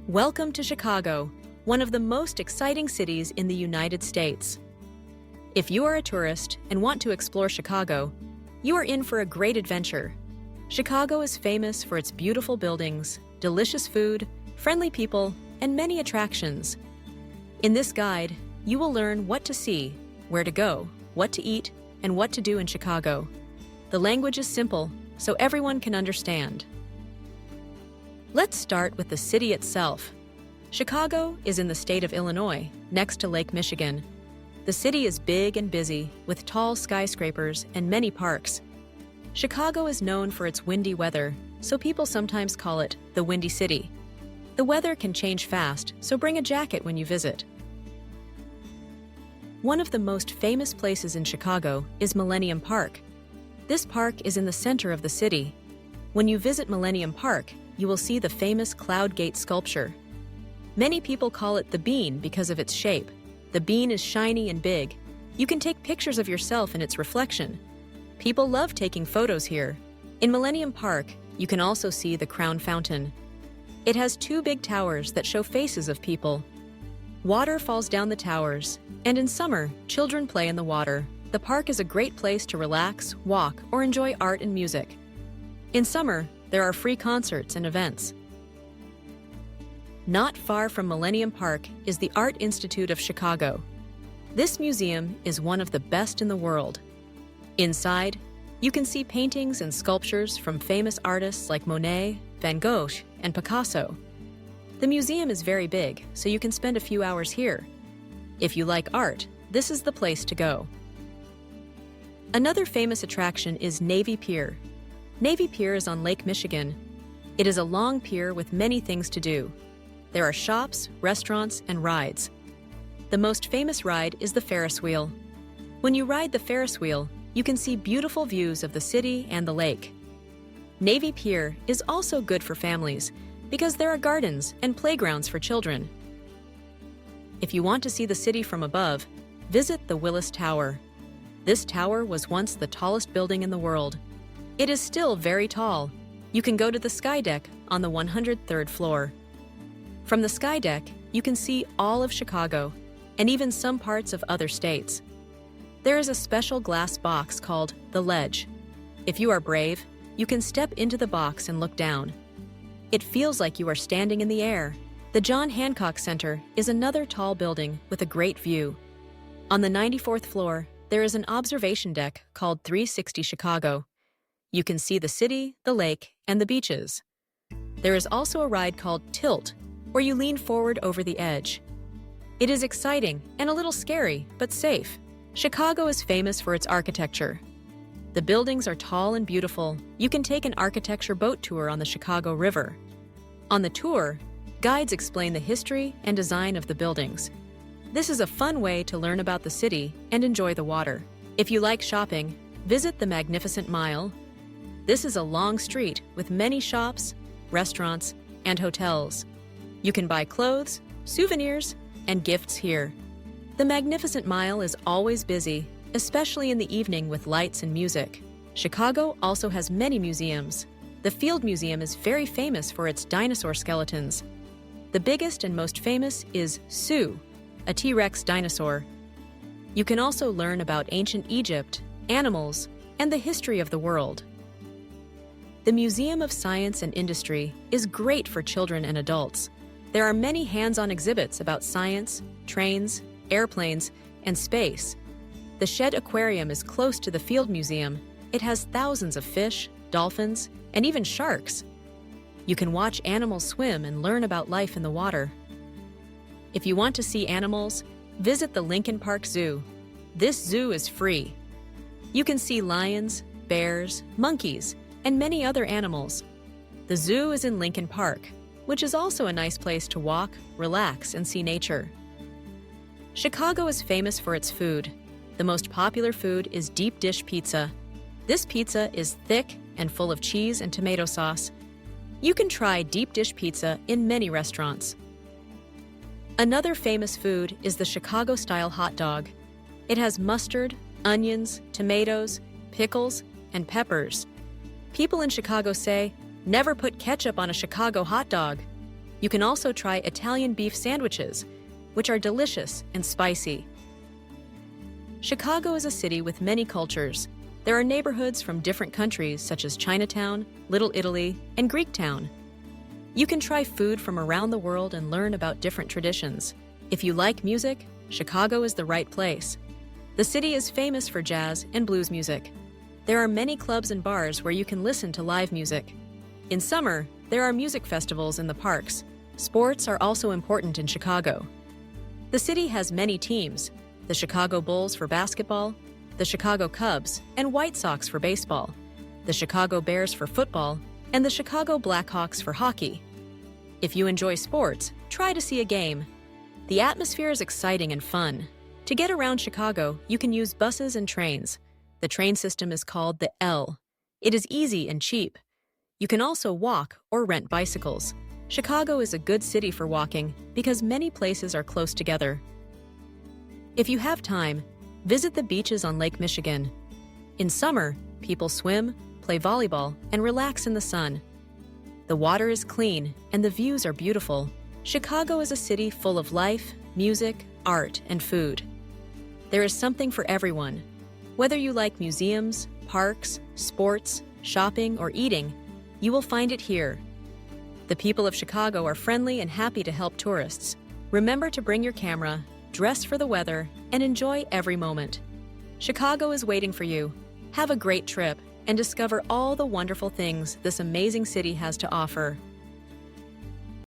Welcome to Chicago, one of the most exciting cities in the United States. If you are a tourist and want to explore Chicago, you are in for a great adventure. Chicago is famous for its beautiful buildings, delicious food, friendly people, and many attractions. In this guide, you will learn what to see, where to go, what to eat, and what to do in Chicago. The language is simple, so everyone can understand. Let's start with the city itself. Chicago is in the state of Illinois, next to Lake Michigan. The city is big and busy, with tall skyscrapers and many parks. Chicago is known for its windy weather, so people sometimes call it the Windy City. The weather can change fast, so bring a jacket when you visit. One of the most famous places in Chicago is Millennium Park. This park is in the center of the city. When you visit Millennium Park, you will see the famous Cloud Gate sculpture. Many people call it the bean because of its shape. The bean is shiny and big. You can take pictures of yourself in its reflection. People love taking photos here. In Millennium Park, you can also see the Crown Fountain. It has two big towers that show faces of people. Water falls down the towers, and in summer, children play in the water. The park is a great place to relax, walk, or enjoy art and music. In summer, there are free concerts and events. Not far from Millennium Park is the Art Institute of Chicago. This museum is one of the best in the world. Inside, you can see paintings and sculptures from famous artists like Monet, Van Gogh, and Picasso. The museum is very big, so you can spend a few hours here. If you like art, this is the place to go. Another famous attraction is Navy Pier. Navy Pier is on Lake Michigan. It is a long pier with many things to do. There are shops, restaurants, and rides. The most famous ride is the Ferris wheel. When you ride the Ferris wheel, you can see beautiful views of the city and the lake. Navy Pier is also good for families because there are gardens and playgrounds for children. If you want to see the city from above, visit the Willis Tower. This tower was once the tallest building in the world. It is still very tall. You can go to the Skydeck on the 103rd floor. From the Skydeck, you can see all of Chicago and even some parts of other states. There is a special glass box called the Ledge. If you are brave, you can step into the box and look down. It feels like you are standing in the air. The John Hancock Center is another tall building with a great view. On the 94th floor, there is an observation deck called 360 Chicago. You can see the city, the lake, and the beaches. There is also a ride called Tilt, where you lean forward over the edge. It is exciting and a little scary, but safe. Chicago is famous for its architecture. The buildings are tall and beautiful. You can take an architecture boat tour on the Chicago River. On the tour, guides explain the history and design of the buildings. This is a fun way to learn about the city and enjoy the water. If you like shopping, visit the Magnificent Mile. This is a long street with many shops, restaurants, and hotels. You can buy clothes, souvenirs, and gifts here. The Magnificent Mile is always busy, especially in the evening with lights and music. Chicago also has many museums. The Field Museum is very famous for its dinosaur skeletons. The biggest and most famous is Sue, a T-Rex dinosaur. You can also learn about ancient Egypt, animals, and the history of the world. The Museum of Science and Industry is great for children and adults. There are many hands-on exhibits about science, trains, airplanes, and space. The Shed Aquarium is close to the Field Museum. It has thousands of fish, dolphins, and even sharks. You can watch animals swim and learn about life in the water. If you want to see animals, visit the Lincoln Park Zoo. This zoo is free. You can see lions, bears, monkeys, and many other animals. The zoo is in Lincoln Park, which is also a nice place to walk, relax, and see nature. Chicago is famous for its food. The most popular food is deep dish pizza. This pizza is thick and full of cheese and tomato sauce. You can try deep dish pizza in many restaurants. Another famous food is the Chicago-style hot dog. It has mustard, onions, tomatoes, pickles, and peppers. People in Chicago say, "Never put ketchup on a Chicago hot dog." You can also try Italian beef sandwiches, which are delicious and spicy. Chicago is a city with many cultures. There are neighborhoods from different countries such as Chinatown, Little Italy, and Greektown. You can try food from around the world and learn about different traditions. If you like music, Chicago is the right place. The city is famous for jazz and blues music. There are many clubs and bars where you can listen to live music. In summer, there are music festivals in the parks. Sports are also important in Chicago. The city has many teams: the Chicago Bulls for basketball, the Chicago Cubs and White Sox for baseball, the Chicago Bears for football, and the Chicago Blackhawks for hockey. If you enjoy sports, try to see a game. The atmosphere is exciting and fun. To get around Chicago, you can use buses and trains. The train system is called the L. It is easy and cheap. You can also walk or rent bicycles. Chicago is a good city for walking because many places are close together. If you have time, visit the beaches on Lake Michigan. In summer, people swim, play volleyball, and relax in the sun. The water is clean and the views are beautiful. Chicago is a city full of life, music, art, and food. There is something for everyone. Whether you like museums, parks, sports, shopping, or eating, you will find it here. The people of Chicago are friendly and happy to help tourists. Remember to bring your camera, dress for the weather, and enjoy every moment. Chicago is waiting for you. Have a great trip and discover all the wonderful things this amazing city has to offer.